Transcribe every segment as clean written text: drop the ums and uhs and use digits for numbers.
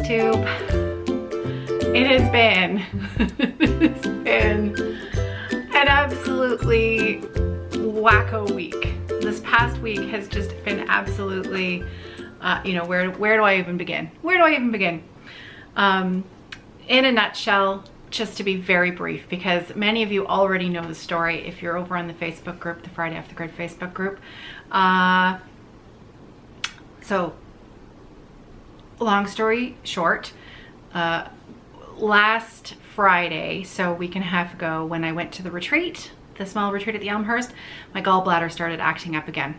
Flosstube. It has been, an absolutely wacko week. This past week has just been absolutely, you know, where do I even begin? Where do I even begin? In a nutshell, just to be very brief, because many of you already know the story if you're over on the Facebook group, the Friday Off the Grid Facebook group. So, long story short, last Friday, so a week and a half ago, when I went to the retreat, the small retreat at the Elmhurst, my gallbladder started acting up again.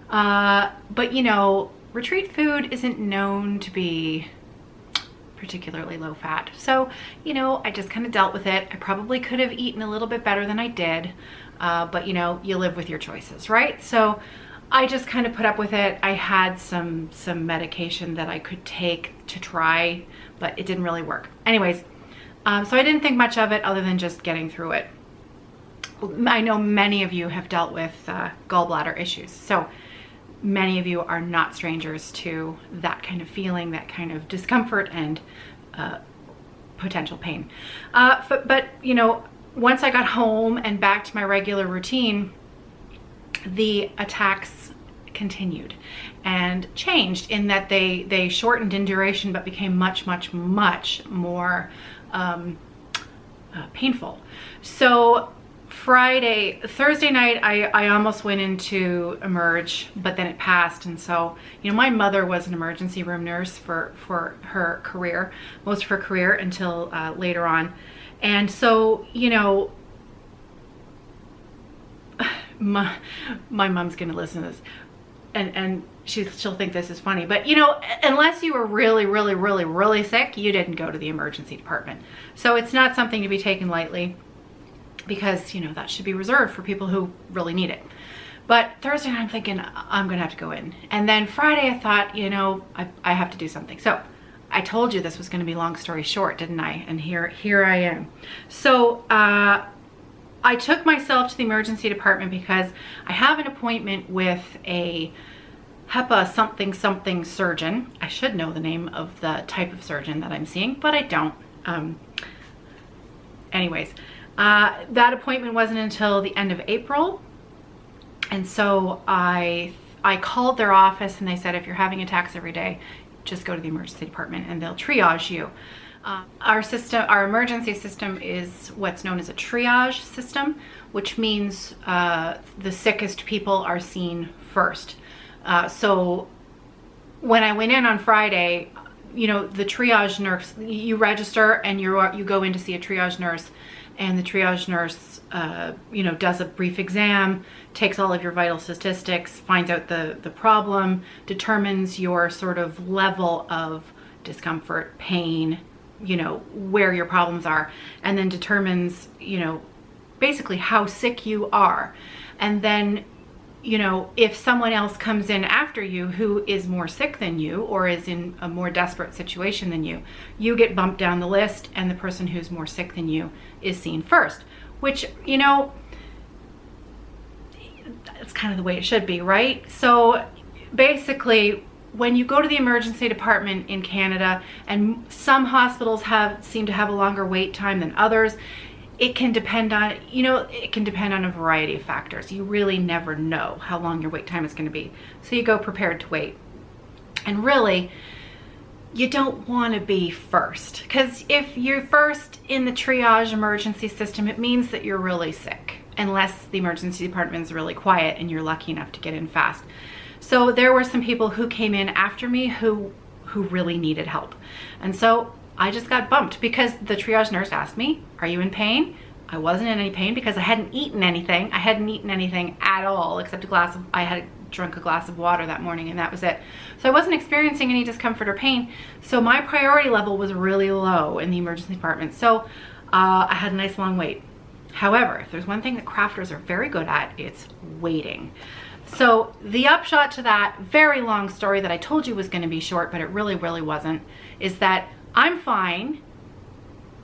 But you know, retreat food isn't known to be particularly low fat. So, you know, I just kind of dealt with it. I probably could have eaten a little bit better than I did, but you know, you live with your choices, right? So I just kind of put up with it. I had some medication that I could take to try, but it didn't really work. Anyways, so I didn't think much of it other than just getting through it. I know many of you have dealt with gallbladder issues, so many of you are not strangers to that kind of feeling, that kind of discomfort and potential pain. But you know, once I got home and back to my regular routine, the attacks continued and changed in that they shortened in duration but became much more painful. So Thursday night, I almost went into Emerge, but then it passed. And so, you know, my mother was an emergency room nurse for her career, most of her career until later on. And so, you know, my mom's gonna listen to this and she'll think this is funny, but you know, unless you were really sick, you didn't go to the emergency department. So it's not something to be taken lightly, because you know, that should be reserved for people who really need it. But Thursday night I'm thinking I'm gonna have to go in, and then Friday I thought, you know, I have to do something. So I told you this was gonna be long story short, didn't I? And here I am. So I took myself to the emergency department because I have an appointment with a HEPA something surgeon. I should know the name of the type of surgeon that I'm seeing, but I don't. Anyways, that appointment wasn't until the end of April. And so I called their office and they said, if you're having attacks every day, just go to the emergency department and they'll triage you. Our emergency system is what's known as a triage system, which means the sickest people are seen first. So when I went in on Friday, you know, the triage nurse, you register and you go in to see a triage nurse, and the triage nurse, you know, does a brief exam, takes all of your vital statistics, finds out the problem, determines your sort of level of discomfort, pain, you know, where your problems are, and then determines, you know, basically how sick you are. And then, you know, if someone else comes in after you who is more sick than you or is in a more desperate situation than you, you get bumped down the list, and the person who's more sick than you is seen first, which, you know, it's kind of the way it should be, right? So basically, when you go to the emergency department in Canada, and some hospitals seem to have a longer wait time than others, it can depend on, you know, it can depend on a variety of factors. You really never know how long your wait time is going to be. So you go prepared to wait. And really, you don't want to be first, because if you're first in the triage emergency system, it means that you're really sick, unless the emergency department is really quiet and you're lucky enough to get in fast. So there were some people who came in after me who really needed help. And so I just got bumped because the triage nurse asked me, are you in pain? I wasn't in any pain because I hadn't eaten anything. I hadn't eaten anything at all except I had drunk a glass of water that morning, and that was it. So I wasn't experiencing any discomfort or pain. So my priority level was really low in the emergency department. So I had a nice long wait. However, if there's one thing that crafters are very good at, it's waiting. So the upshot to that very long story that I told you was going to be short, but it really wasn't, is that I'm fine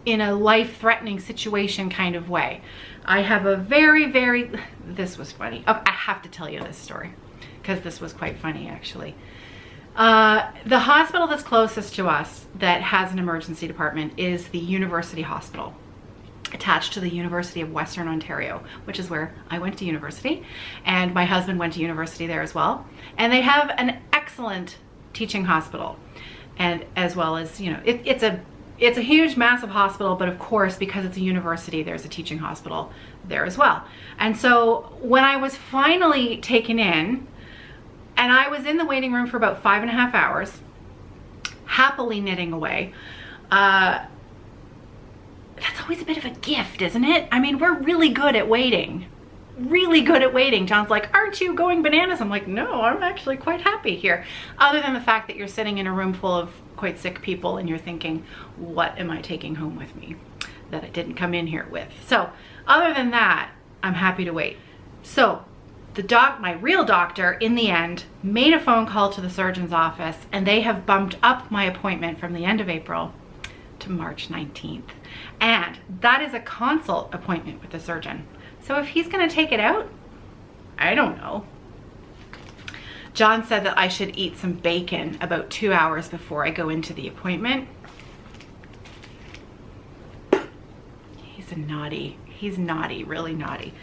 in a life-threatening situation kind of way. I have a this was funny. Oh, I have to tell you this story because this was quite funny actually. The hospital that's closest to us that has an emergency department is the University Hospital, attached to the University of Western Ontario, which is where I went to university, and my husband went to university there as well. And they have an excellent teaching hospital, and as well as, you know, it's a huge, massive hospital, but of course, because it's a university, there's a teaching hospital there as well. And so when I was finally taken in, and I was in the waiting room for about 5.5 hours, happily knitting away, that's always a bit of a gift, isn't it? I mean, we're really good at waiting. Really good at waiting. John's like, aren't you going bananas? I'm like, no, I'm actually quite happy here. Other than the fact that you're sitting in a room full of quite sick people and you're thinking, what am I taking home with me that I didn't come in here with? So other than that, I'm happy to wait. So my real doctor, in the end, made a phone call to the surgeon's office, and they have bumped up my appointment from the end of April to March 19th. And that is a consult appointment with the surgeon. So if he's gonna take it out, I don't know. John said that I should eat some bacon about 2 hours before I go into the appointment. He's naughty, really naughty.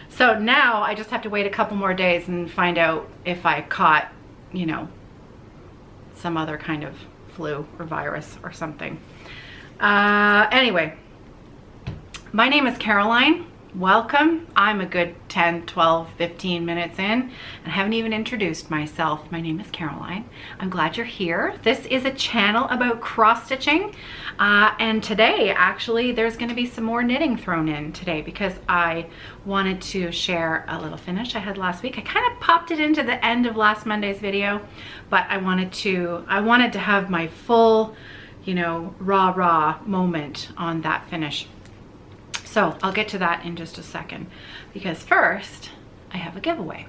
So now I just have to wait a couple more days and find out if I caught, you know, some other kind of flu or virus or something. Anyway, my name is Caroline. Welcome. I'm a good 10, 12, 15 minutes in and haven't even introduced myself. My name is Caroline. I'm glad you're here. This is a channel about cross stitching, and today actually there's going to be some more knitting thrown in today because I wanted to share a little finish I had last week. I kind of popped it into the end of last Monday's video, but I wanted to have my full, you know, raw moment on that finish. So I'll get to that in just a second, because first I have a giveaway.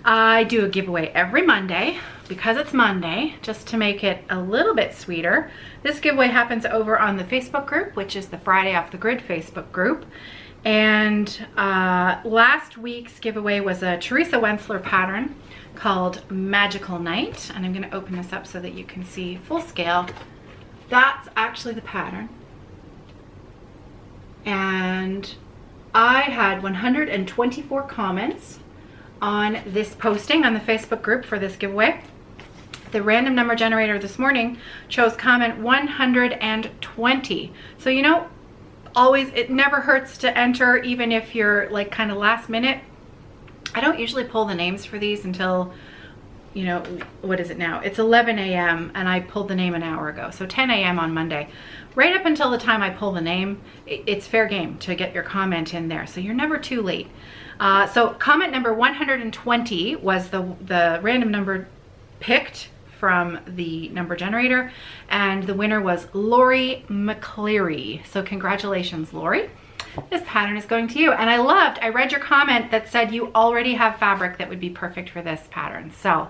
I do a giveaway every Monday because it's Monday, just to make it a little bit sweeter. This giveaway happens over on the Facebook group, which is the Friday Off the Grid Facebook group. And last week's giveaway was a Teresa Wensler pattern called Magical Night. And I'm going to open this up so that you can see full scale. That's actually the pattern. And I had 124 comments on this posting on the Facebook group for this giveaway. The random number generator this morning chose comment 120. So, you know, always, it never hurts to enter, even if you're like kind of last minute. I don't usually pull the names for these until, you know, what is it now? It's 11 a.m. and I pulled the name an hour ago. So 10 a.m. on Monday. Right up until the time I pull the name, it's fair game to get your comment in there. So you're never too late. So comment number 120 was the random number picked from the number generator, and the winner was Lori McCleary. So congratulations, Lori. This pattern is going to you. And I read your comment that said you already have fabric that would be perfect for this pattern. So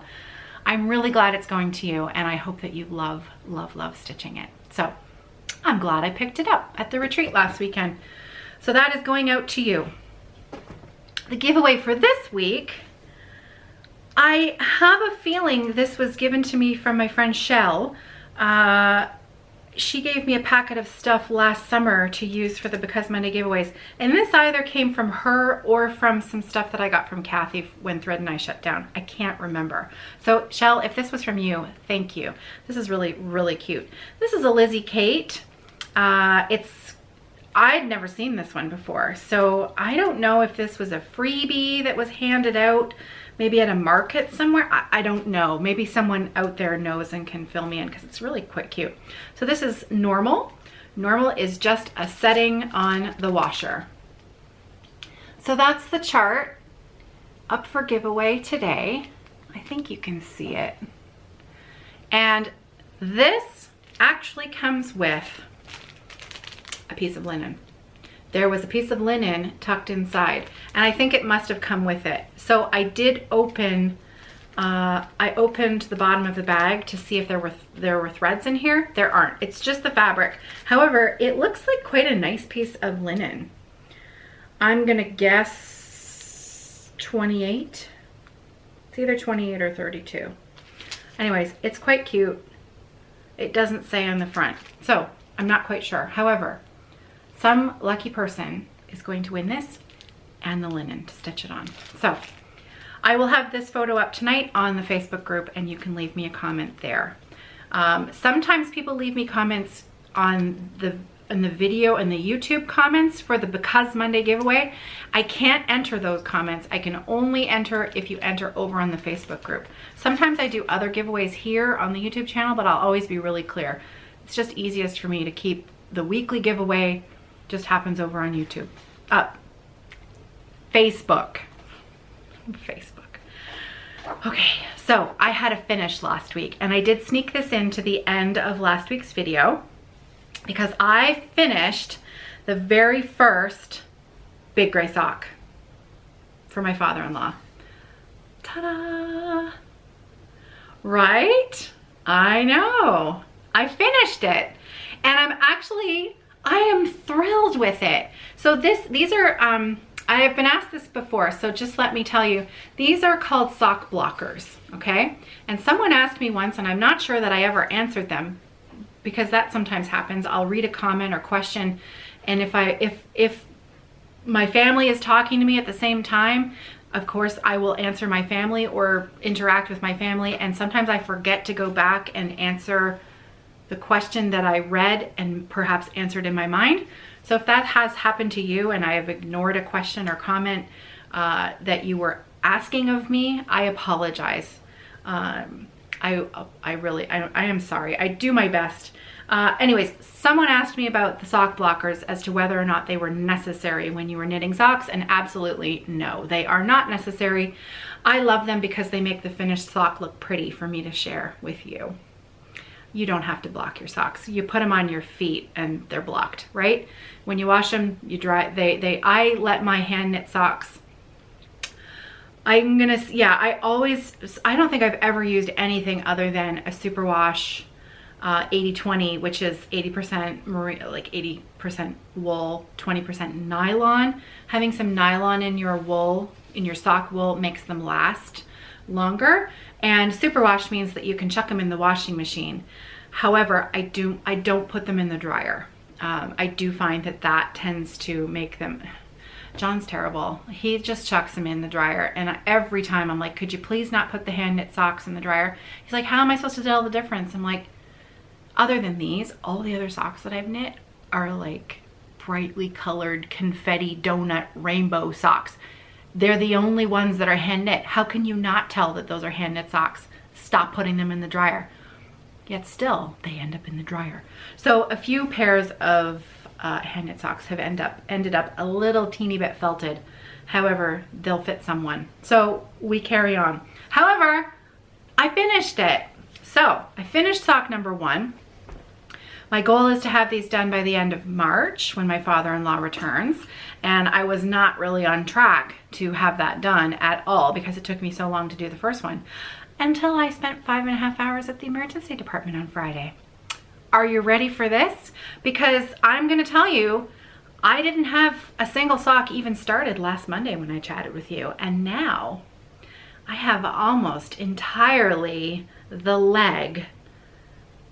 I'm really glad it's going to you, and I hope that you love stitching it. So I'm glad I picked it up at the retreat last weekend. So that is going out to you. The giveaway for this week, I have a feeling this was given to me from my friend Shell. She gave me a packet of stuff last summer to use for the Because Monday giveaways. And this either came from her or from some stuff that I got from Kathy when Thread and I shut down. I can't remember. So Shell, if this was from you, thank you. This is really, really cute. This is a Lizzie Kate. I'd never seen this one before. So I don't know if this was a freebie that was handed out maybe at a market somewhere. I don't know. Maybe someone out there knows and can fill me in, because it's really quite cute. So this is normal. Normal is just a setting on the washer. So that's the chart up for giveaway today. I think you can see it. And this actually comes with a piece of linen. There was a piece of linen tucked inside, and I think it must have come with it. So I did open, I opened the bottom of the bag to see if there were threads in here. There aren't. It's just the fabric. However, it looks like quite a nice piece of linen. I'm gonna guess 28. It's either 28 or 32. Anyways, it's quite cute. It doesn't say on the front, so I'm not quite sure. However, some lucky person is going to win this and the linen to stitch it on. So I will have this photo up tonight on the Facebook group, and you can leave me a comment there. Sometimes people leave me comments on in the video and the YouTube comments for the Because Monday giveaway. I can't enter those comments. I can only enter if you enter over on the Facebook group. Sometimes I do other giveaways here on the YouTube channel, but I'll always be really clear. It's just easiest for me to keep the weekly giveaway just happens over on YouTube. Facebook. Okay, so I had a finish last week, and I did sneak this into the end of last week's video because I finished the very first big gray sock for my father-in-law. Ta-da! Right? I know. I finished it, and I am thrilled with it. So these are, I have been asked this before, so just let me tell you, these are called sock blockers, okay? And someone asked me once, and I'm not sure that I ever answered them, because that sometimes happens. I'll read a comment or question, and if my family is talking to me at the same time, of course I will answer my family or interact with my family, and sometimes I forget to go back and answer the question that I read and perhaps answered in my mind. So if that has happened to you and I have ignored a question or comment that you were asking of me, I apologize. I am sorry. I do my best. Anyways, someone asked me about the sock blockers as to whether or not they were necessary when you were knitting socks, and absolutely no, they are not necessary. I love them because they make the finished sock look pretty for me to share with you. You don't have to block your socks. You put them on your feet and they're blocked, right? When you wash them, you dry. I let my hand knit socks. I don't think I've ever used anything other than a superwash 80-20, which is 80% like 80% wool, 20% nylon. Having some nylon in your wool, in your sock wool, makes them last longer. And superwash means that you can chuck them in the washing machine. However, I don't put them in the dryer. I do find that tends to make them, John's terrible. He just chucks them in the dryer, and every time I'm like, could you please not put the hand knit socks in the dryer? He's like, how am I supposed to tell the difference? I'm like, other than these, all the other socks that I've knit are like brightly colored confetti donut rainbow socks. They're the only ones that are hand knit. How can you not tell that those are hand knit socks? Stop putting them in the dryer. Yet still, they end up in the dryer. So a few pairs of hand knit socks have ended up a little teeny bit felted. However, they'll fit someone. So we carry on. However, I finished it. So I finished sock number 1. My goal is to have these done by the end of March when my father-in-law returns, and I was not really on track to have that done at all because it took me so long to do the first one until I spent 5.5 hours at the emergency department on Friday. Are you ready for this? Because I'm gonna tell you, I didn't have a single sock even started last Monday when I chatted with you, and now I have almost entirely the leg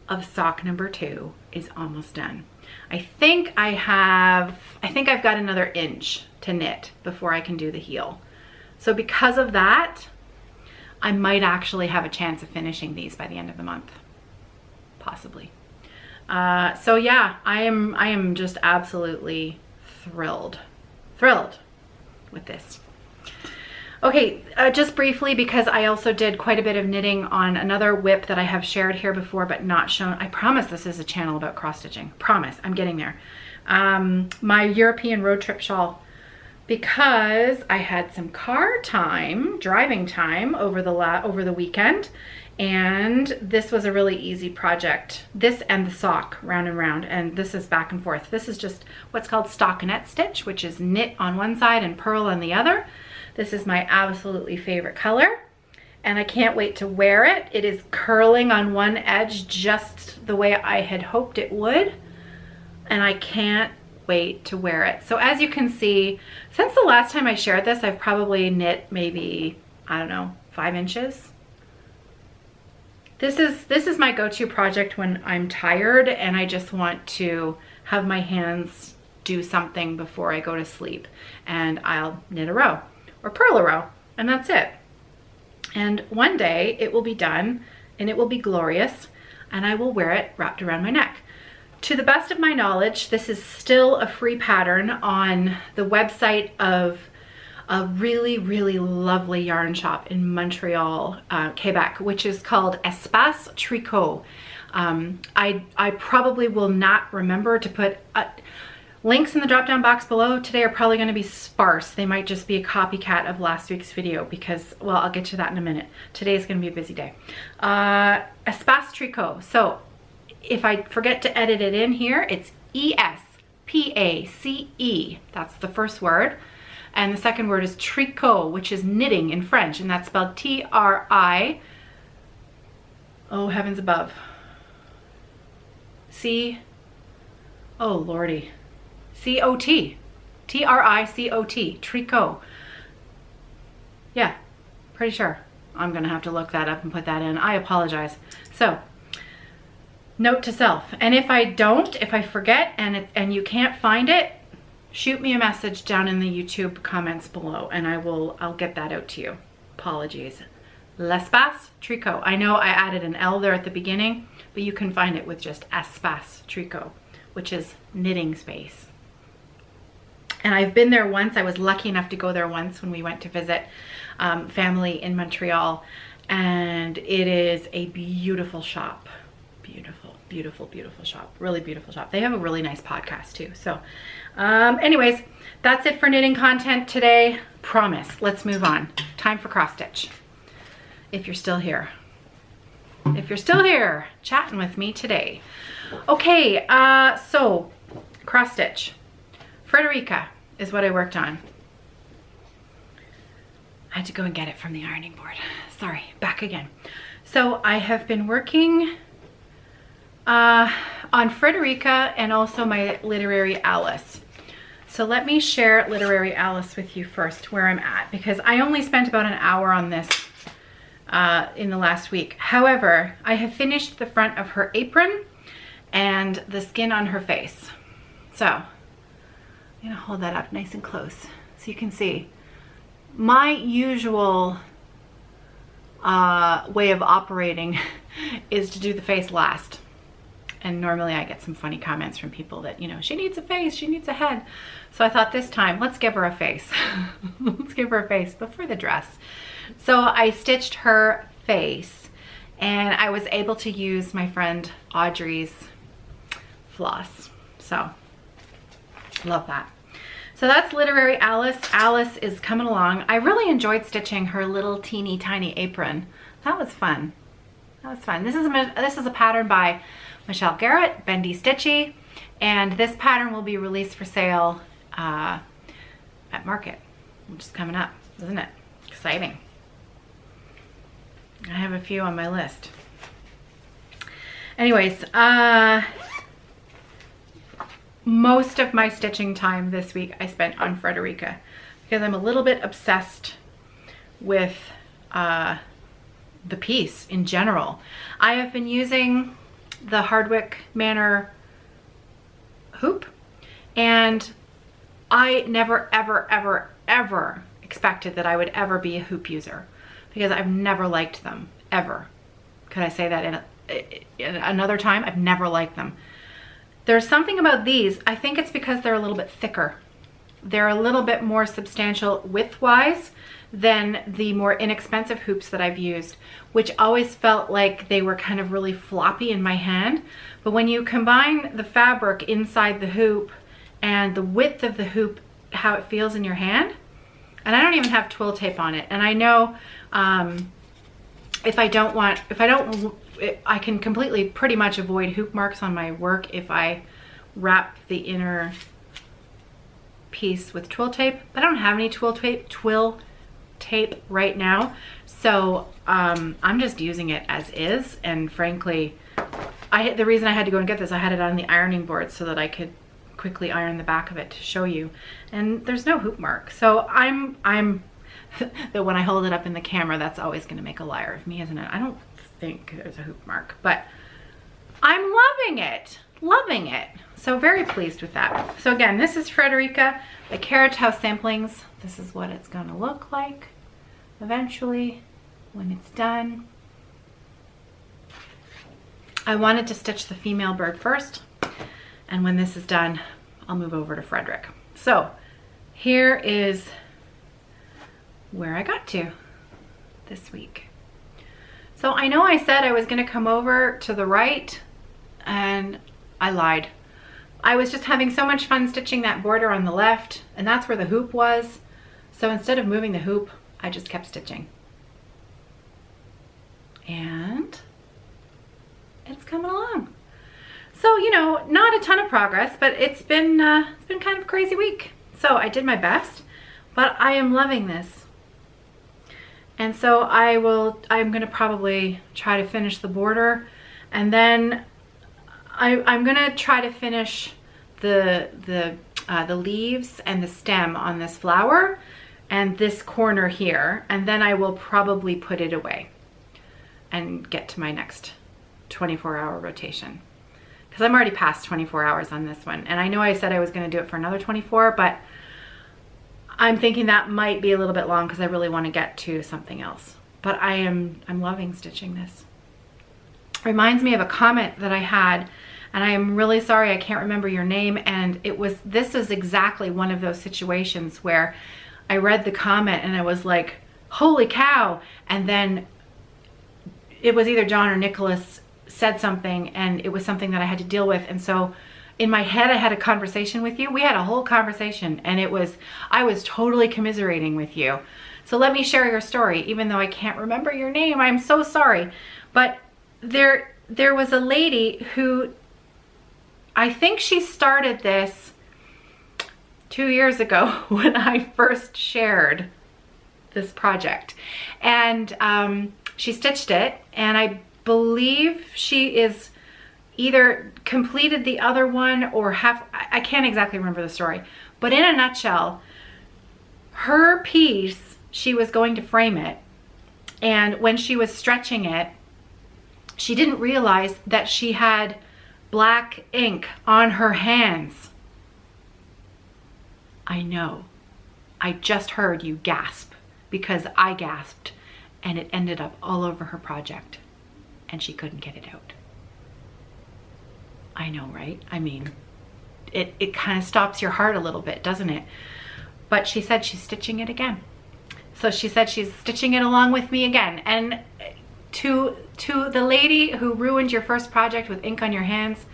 of sock number 2 is almost done. I think I've got another inch to knit before I can do the heel. So because of that, I might actually have a chance of finishing these by the end of the month, possibly. So yeah, I am just absolutely thrilled with this. Okay, just briefly, because I also did quite a bit of knitting on another whip that I have shared here before but not shown. I promise this is a channel about cross stitching. Promise, I'm getting there. My European road trip shawl, because I had some car time, driving time over the weekend, and this was a really easy project. This and the sock, round and round, and this is back and forth. This is just what's called stockinette stitch, which is knit on one side and purl on the other. This is my absolutely favorite color, and I can't wait to wear it. It is curling on one edge just the way I had hoped it would, and I can't wait to wear it. So as you can see, since the last time I shared this, I've probably knit maybe, I don't know, 5 inches. this is my go-to project when I'm tired and I just want to have my hands do something before I go to sleep. And I'll knit a row or purl a row, and that's it. And one day it will be done and it will be glorious, and I will wear it wrapped around my neck. To the best of my knowledge, this is still a free pattern on the website of a really, really lovely yarn shop in Montreal, Quebec, which is called Espace Tricot. I probably will not remember to put links in the drop down box below. Today are probably going to be sparse. They might just be a copycat of last week's video because, well, I'll get to that in a minute. Today is going to be a busy day. Espace Tricot. So if I forget to edit it in here, it's E-S-P-A-C-E. That's the first word. And the second word is tricot, which is knitting in French, and that's spelled T-R-I, oh heavens above, C, oh lordy, C-O-T, T-R-I-C-O-T, tricot. Yeah, pretty sure. I'm gonna have to look that up and put that in. I apologize. So, note to self, and if I forget and you can't find it, shoot me a message down in the YouTube comments below and I'll get that out to you. Apologies. L'Espace Tricot. I know I added an L there at the beginning, but you can find it with just Espace Tricot, which is knitting space. And I've been there once. I was lucky enough to go there once when we went to visit family in Montreal, and it is a beautiful shop. Beautiful, beautiful, beautiful shop. Really beautiful shop. They have a really nice podcast too. So anyways, that's it for knitting content today. Promise. Let's move on. Time for cross stitch. If you're still here. If you're still here chatting with me today. Okay, so cross stitch. Frederika is what I worked on. I had to go and get it from the ironing board. Sorry, back again. So I have been working on Frederika and also my Literary Alice. So let me share Literary Alice with you first, where I'm at, because I only spent about an hour on this in the last week. However, I have finished the front of her apron and the skin on her face. So I'm gonna hold that up nice and close so you can see. My usual way of operating is to do the face last. And normally I get some funny comments from people that, you know, she needs a face, she needs a head. So I thought this time, let's give her a face. Let's give her a face before the dress. So I stitched her face and I was able to use my friend Audrey's floss. So, love that. So that's Literary Alice. Alice is coming along. I really enjoyed stitching her little teeny tiny apron. That was fun. That was fun. This is a pattern by Michelle Garrett, Bendy Stitchy, and this pattern will be released for sale at Market, which is coming up, isn't it? Exciting. I have a few on my list. Anyways, most of my stitching time this week I spent on Frederika because I'm a little bit obsessed with the piece in general. I have been using the Hardwick Manor hoop, and I never ever ever ever expected that I would ever be a hoop user because I've never liked them ever. Could I say that in another time? I've never liked them. There's something about these, I think it's because they're a little bit thicker. They're a little bit more substantial width-wise than the more inexpensive hoops that I've used, which always felt like they were kind of really floppy in my hand. But when you combine the fabric inside the hoop and the width of the hoop, how it feels in your hand, and I don't even have twill tape on it. And I know I can completely pretty much avoid hoop marks on my work if I wrap the inner piece with twill tape. I don't have any twill tape right now, so I'm just using it as is. And frankly, the reason I had to go and get this, I had it on the ironing board so that I could quickly iron the back of it to show you, and there's no hoop mark. So I'm that when I hold it up in the camera, that's always going to make a liar of me, isn't it? I don't think there's a hoop mark, but I'm loving it, loving it. So very pleased with that. So again, this is Frederika, the Carriage House samplings. This is what it's gonna look like eventually when it's done. I wanted to stitch the female bird first, and when this is done, I'll move over to Frederik. So here is where I got to this week. So I know I said I was gonna come over to the right, and I lied. I was just having so much fun stitching that border on the left, and that's where the hoop was. So instead of moving the hoop, I just kept stitching. And it's coming along. So, you know, not a ton of progress, but it's been kind of a crazy week. So I did my best, but I am loving this. And so I'm gonna probably try to finish the border, and then I'm gonna try to finish the leaves and the stem on this flower and this corner here, and then I will probably put it away and get to my next 24-hour rotation, because I'm already past 24 hours on this one, and I know I said I was going to do it for another 24, but I'm thinking that might be a little bit long because I really want to get to something else. But I'm loving stitching this. Reminds me of a comment that I had, and I am really sorry I can't remember your name, and this is exactly one of those situations where I read the comment and I was like, holy cow, and then it was either John or Nicholas said something, and it was something that I had to deal with, and so in my head I had a conversation with you. We had a whole conversation, and I was totally commiserating with you. So let me share your story, even though I can't remember your name. I'm so sorry. But there was a lady who, I think she started this 2 years ago when I first shared this project, and she stitched it, and I believe she is either completed the other one or I can't exactly remember the story, but in a nutshell, her piece, she was going to frame it, and when she was stretching it, she didn't realize that she had black ink on her hands. I know, I just heard you gasp, because I gasped, and it ended up all over her project, and she couldn't get it out. I know, right? I mean, it kind of stops your heart a little bit, doesn't it? But she said she's stitching it again. So she said she's stitching it along with me again. And to the lady who ruined your first project with ink on your hands,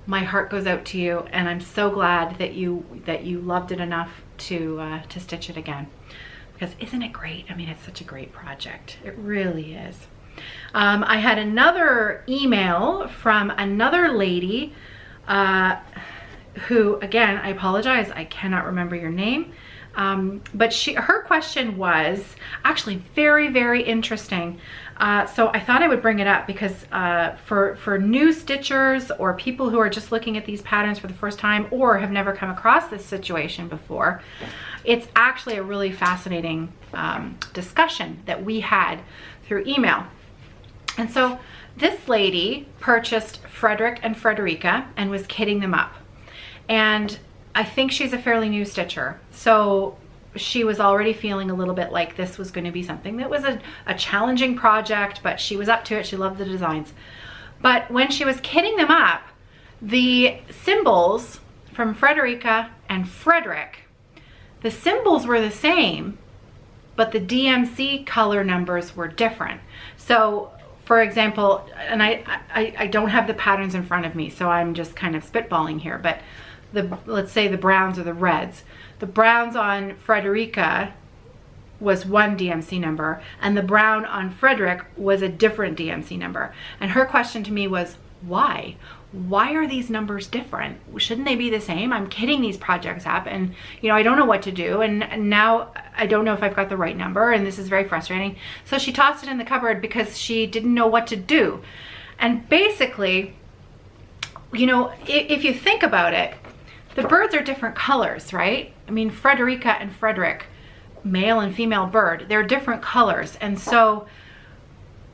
my heart goes out to you, and I'm so glad that you loved it enough to stitch it again. Because isn't it great? I mean, it's such a great project. It really is. I had another email from another lady who, again, I apologize, I cannot remember your name, but her question was actually very, very interesting. So I thought I would bring it up because for new stitchers or people who are just looking at these patterns for the first time or have never come across this situation before, it's actually a really fascinating discussion that we had through email. And so this lady purchased Frederik and Frederika and was kitting them up. And I think she's a fairly new stitcher. So she was already feeling a little bit like this was going to be something that was a challenging project, but she was up to it. She loved the designs. But when she was kitting them up, the symbols from Frederika and Frederik, the symbols were the same, but the DMC color numbers were different. So for example, and I don't have the patterns in front of me, so I'm just kind of spitballing here, but let's say the browns or the reds. The browns on Frederika was one DMC number, and the brown on Frederik was a different DMC number. And her question to me was, why? Why are these numbers different? Shouldn't they be the same? I'm kitting these projects up, and you know, I don't know what to do, and now I don't know if I've got the right number, and this is very frustrating. So she tossed it in the cupboard because she didn't know what to do. And basically, you know, if you think about it, the birds are different colors, right? I mean, Frederika and Frederik, male and female bird, they're different colors, and so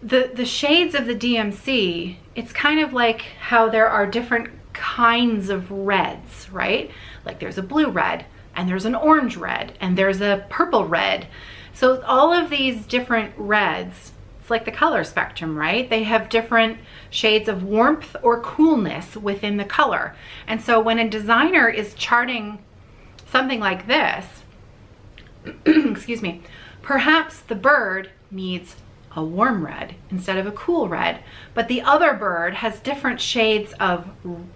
the shades of the DMC, it's kind of like how there are different kinds of reds, right? Like there's a blue red, and there's an orange red, and there's a purple red. So all of these different reds, it's like the color spectrum, right? They have different shades of warmth or coolness within the color. And so when a designer is charting something like this, excuse me, perhaps the bird needs a warm red instead of a cool red, but the other bird has different shades of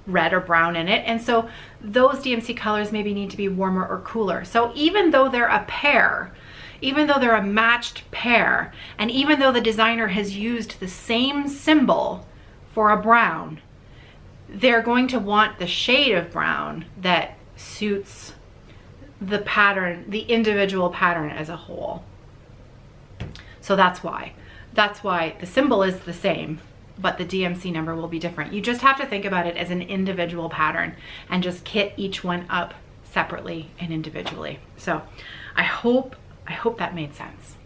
red or brown in it, and so those DMC colors maybe need to be warmer or cooler. So even though they're a pair, even though they're a matched pair, and even though the designer has used the same symbol for a brown, they're going to want the shade of brown that suits the pattern, the individual pattern as a whole. So that's why the symbol is the same, but the DMC number will be different. You just have to think about it as an individual pattern and just kit each one up separately and individually. So I hope that made sense.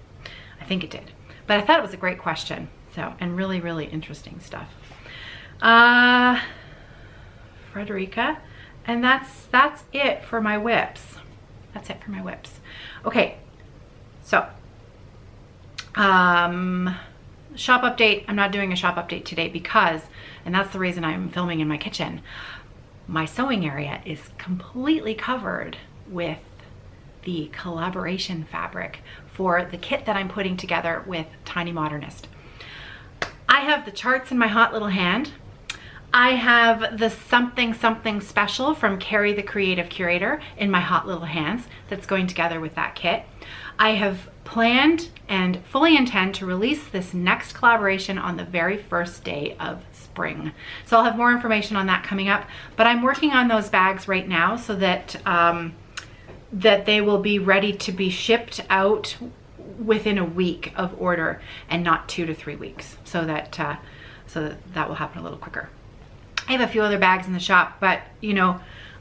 I think it did, but I thought it was a great question. So, and really, really interesting stuff. Frederika, and that's it for my whips. That's it for my whips. Okay, so shop update. I'm not doing a shop update today because, and that's the reason I'm filming in my kitchen, my sewing area is completely covered with the collaboration fabric for the kit that I'm putting together with Tiny Modernist. I have the charts in my hot little hand. I have the something something special from Carrie the Creative Curator in my hot little hands that's going together with that kit. I have planned and fully intend to release this next collaboration on the very first day of spring. So I'll have more information on that coming up, but I'm working on those bags right now so that that they will be ready to be shipped out within a week of order and not 2 to 3 weeks, so that that will happen a little quicker. I have a few other bags in the shop, but you know,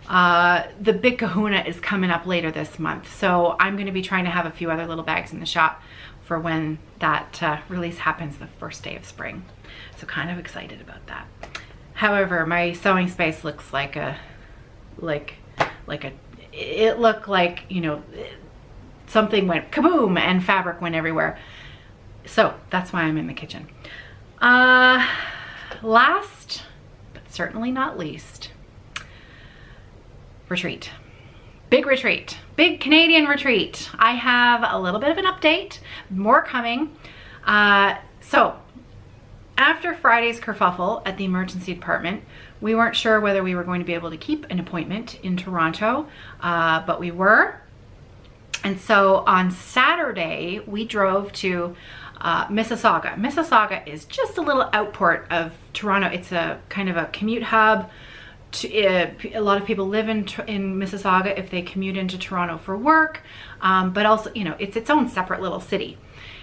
the big kahuna is coming up later this month, so I'm going to be trying to have a few other little bags in the shop for when that release happens the first day of spring. So kind of excited about that. However, my sewing space looks like it looked like, you know, something went kaboom and fabric went everywhere. So that's why I'm in the kitchen. Last but certainly not least, retreat. Big retreat, big Canadian retreat. I have a little bit of an update, more coming. So after Friday's kerfuffle at the emergency department, we weren't sure whether we were going to be able to keep an appointment in Toronto, but we were. And so on Saturday, we drove to Mississauga. Mississauga is just a little outport of Toronto. It's a kind of a commute hub. A lot of people live in Mississauga if they commute into Toronto for work, but also, you know, it's its own separate little city.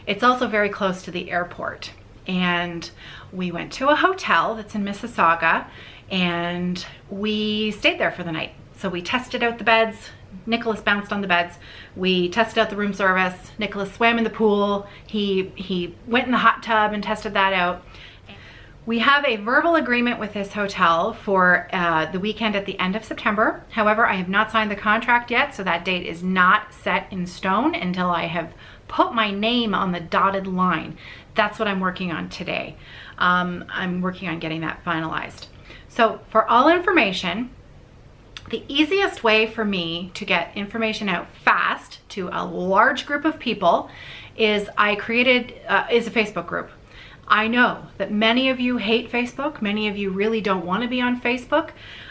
It's also very close to the airport. And we went to a hotel that's in Mississauga, and we stayed there for the night. So we tested out the beds. Nicholas bounced on the beds. We tested out the room service. Nicholas swam in the pool. He went in the hot tub and tested that out. We have a verbal agreement with this hotel for the weekend at the end of September. However, I have not signed the contract yet, so that date is not set in stone until I have put my name on the dotted line. That's what I'm working on today. I'm working on getting that finalized. So for all information, the easiest way for me to get information out fast to a large group of people is I created is a Facebook group. I know that many of you hate Facebook. Many of you really don't want to be on Facebook,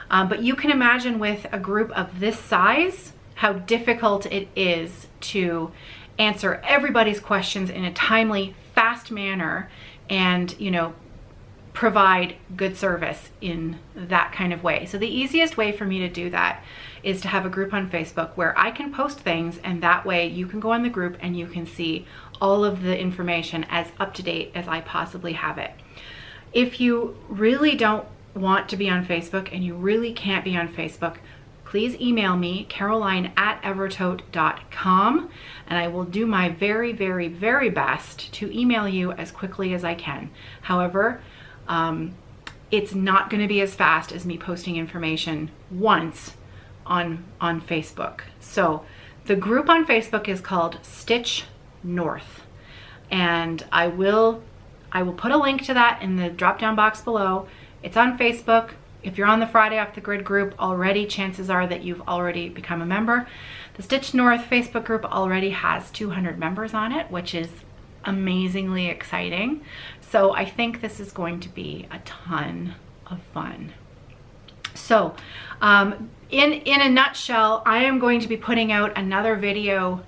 but you can imagine with a group of this size how difficult it is to answer everybody's questions in a timely, fast manner and, you know, provide good service in that kind of way. So the easiest way for me to do that is to have a group on Facebook where I can post things, and that way you can go on the group and you can see all of the information as up to date as I possibly have it. If you really don't want to be on Facebook and you really can't be on Facebook, please email me, caroline@evertote.com, and I will do my very, very, very best to email you as quickly as I can. However, it's not going to be as fast as me posting information once on Facebook. So the group on Facebook is called StitchNorth, and I will put a link to that in the drop-down box below. It's on Facebook. If you're on the Friday Off the Grid group already, chances are that you've already become a member. The StitchNorth Facebook group already has 200 members on it, which is amazingly exciting. So I think this is going to be a ton of fun. So in a nutshell, I am going to be putting out another video,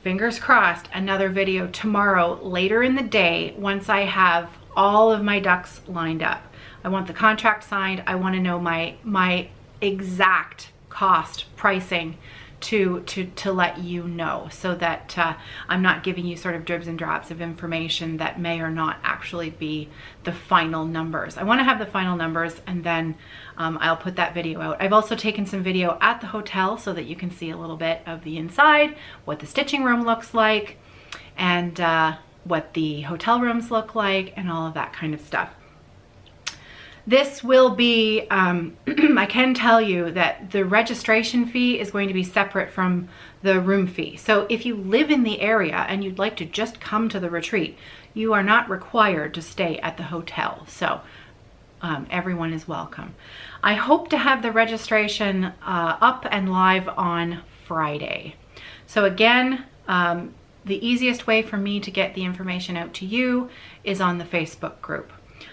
fingers crossed, another video tomorrow later in the day once I have all of my ducks lined up. I want the contract signed. I want to know my exact cost pricing to let you know, so that I'm not giving you sort of dribs and drabs of information that may or not actually be the final numbers. I want to have the final numbers, and then I'll put that video out. I've also taken some video at the hotel so that you can see a little bit of the inside, what the stitching room looks like, and what the hotel rooms look like, and all of that kind of stuff. This will be, I can tell you that the registration fee is going to be separate from the room fee. So if you live in the area and you'd like to just come to the retreat, you are not required to stay at the hotel. So everyone is welcome. I hope to have the registration up and live on Friday. So again, the easiest way for me to get the information out to you is on the Facebook group.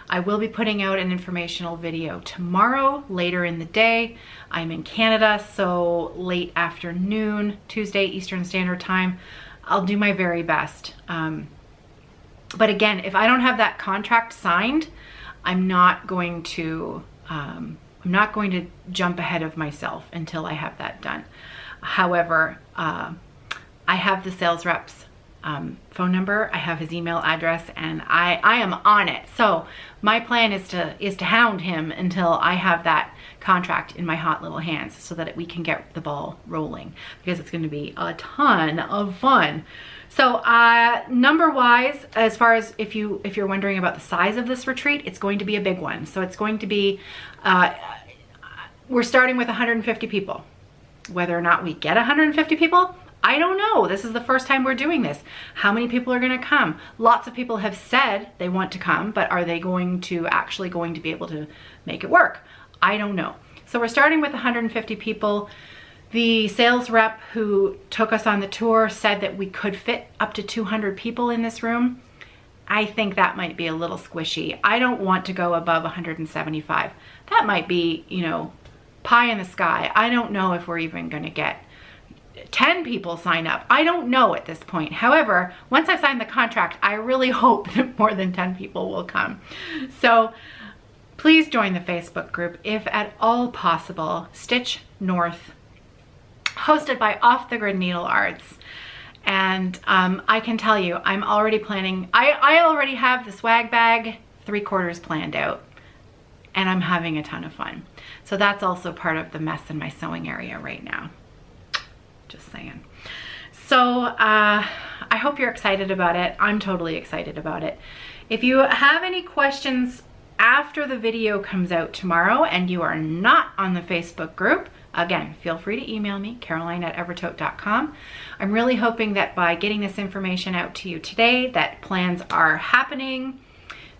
I will be putting out an informational video tomorrow, later in the day. I'm in Canada, so late afternoon, Tuesday, Eastern Standard Time. I'll do my very best. But again, if I don't have that contract signed, I'm not going to jump ahead of myself until I have that done. However, I have the sales rep's phone number, I have his email address, and I am on it. So my plan is to hound him until I have that contract in my hot little hands, so that we can get the ball rolling, because it's going to be a ton of fun. So number wise, as far as if you're wondering about the size of this retreat, it's going to be a big one. So it's going to be we're starting with 150 people. Whether or not we get 150 people, I don't know. This is the first time we're doing this. How many people are going to come? Lots of people have said they want to come, but are they actually going to be able to make it work? I don't know. So we're starting with 150 people. The sales rep who took us on the tour said that we could fit up to 200 people in this room. I think that might be a little squishy. I don't want to go above 175. That might be, pie in the sky. I don't know if we're even going to get 10 people sign up. I don't know at this point. However, once I've signed the contract, I really hope that more than 10 people will come. So please join the Facebook group if at all possible. StitchNorth, hosted by Off the Grid Needlearts. And I can tell you, I'm already planning, I already have the swag bag 3/4 planned out, and I'm having a ton of fun. So that's also part of the mess in my sewing area right now. Just saying. So I hope you're excited about it. I'm totally excited about it. If you have any questions after the video comes out tomorrow and you are not on the Facebook group, again, feel free to email me, caroline@evertote.com. I'm really hoping that by getting this information out to you today, that plans are happening.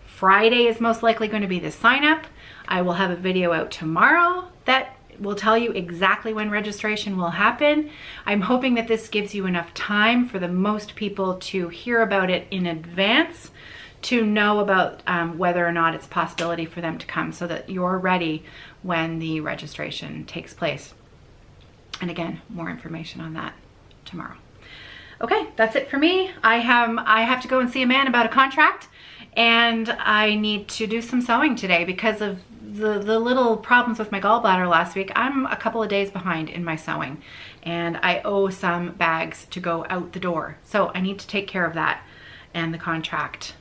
Friday is most likely going to be the sign up. I will have a video out tomorrow that will tell you exactly when registration will happen. I'm hoping that this gives you enough time for the most people to hear about it in advance, to know about whether or not it's a possibility for them to come, so that you're ready when the registration takes place. And again, more information on that tomorrow. Okay, that's it for me. I have to go and see a man about a contract, and I need to do some sewing today because of the little problems with my gallbladder last week. I'm a couple of days behind in my sewing, and I owe some bags to go out the door. So I need to take care of that and the contract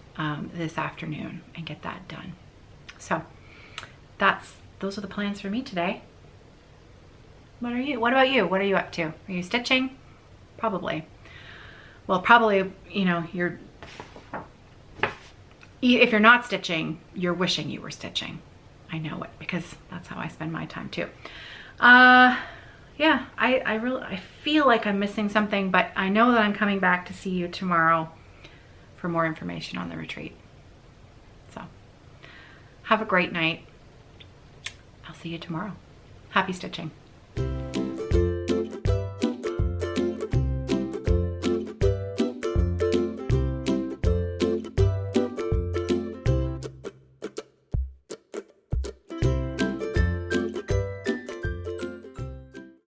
this afternoon and get that done. So those are the plans for me today. What about you? What are you up to? Are you stitching? Probably. Well, probably, you know, if you're not stitching, you're wishing you were stitching. I know it, because that's how I spend my time too. Yeah, I feel like I'm missing something, but I know that I'm coming back to see you tomorrow for more information on the retreat. So have a great night. I'll see you tomorrow. Happy stitching.